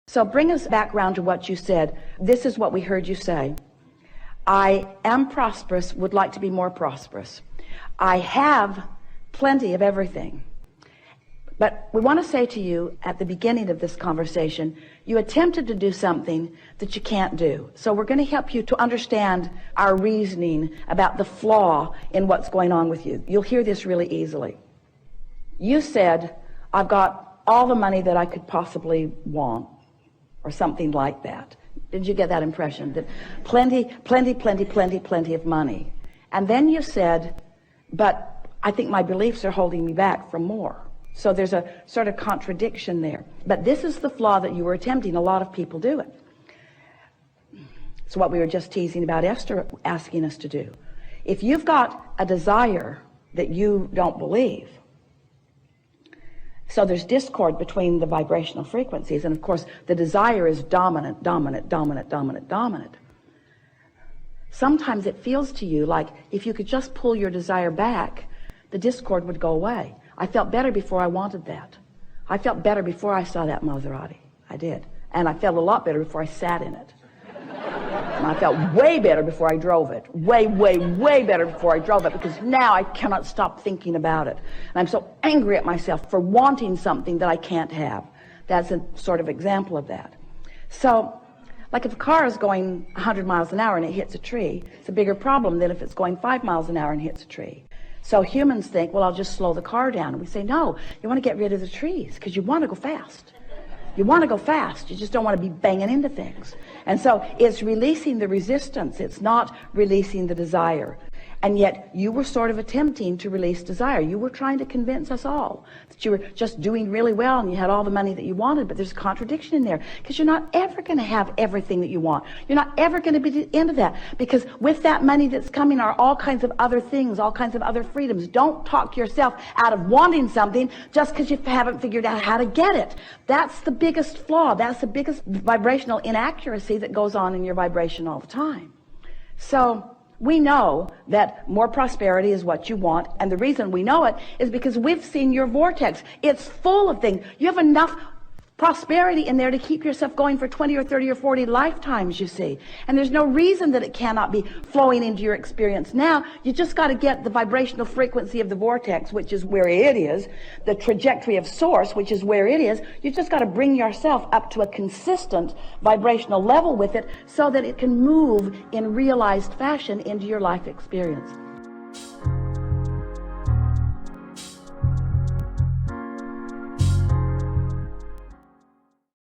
So bring us back around to what you said. This is what we heard you say. I am prosperous, would like to be more prosperous. I have plenty of everything. But we want to say to you at the beginning of this conversation, you attempted to do something that you can't do. So we're going to help you to understand our reasoning about the flaw in what's going on with you. You'll hear this really easily. You said, I've got all the money that I could possibly want, or something like that. Did you get that impression? That plenty of money. And then you said, but I think my beliefs are holding me back from more. So there's a sort of contradiction there. But this is the flaw that you were attempting. A lot of people do it. It's what we were just teasing about Esther asking us to do. If you've got a desire that you don't believe, so there's discord between the vibrational frequencies, and of course the desire is dominant. Sometimes it feels to you like if you could just pull your desire back, the discord would go away. I felt better before I wanted that. I felt better before I saw that Maserati. I did. And I felt a lot better before I sat in it. And I felt way better before I drove it. Way better before I drove it, because now I cannot stop thinking about it. And I'm so angry at myself for wanting something that I can't have. That's a sort of example of that. So, like if a car is going 100 miles an hour and it hits a tree, it's a bigger problem than if it's going 5 miles an hour and hits a tree. So humans think, well, I'll just slow the car down. And we say, no, you want to get rid of the trees because you want to go fast. You want to go fast. You just don't want to be banging into things. And so it's releasing the resistance. It's not releasing the desire. And yet you were sort of attempting to release desire. You were trying to convince us all that you were just doing really well and you had all the money that you wanted, but there's a contradiction in there, because you're not ever going to have everything that you want. You're not ever going to be at the end of that, because with that money that's coming are all kinds of other things, all kinds of other freedoms. Don't talk yourself out of wanting something just because you haven't figured out how to get it. That's the biggest flaw. That's the biggest vibrational inaccuracy that goes on in your vibration all the time. So we know that more prosperity is what you want, and the reason we know it is because we've seen your vortex. It's full of things. You have enough prosperity in there to keep yourself going for 20 or 30 or 40 lifetimes, you see. And there's no reason that it cannot be flowing into your experience now. You just got to get the vibrational frequency of the vortex, which is where it is, the trajectory of source, which is where it is. You just got to bring yourself up to a consistent vibrational level with it so that it can move in realized fashion into your life experience.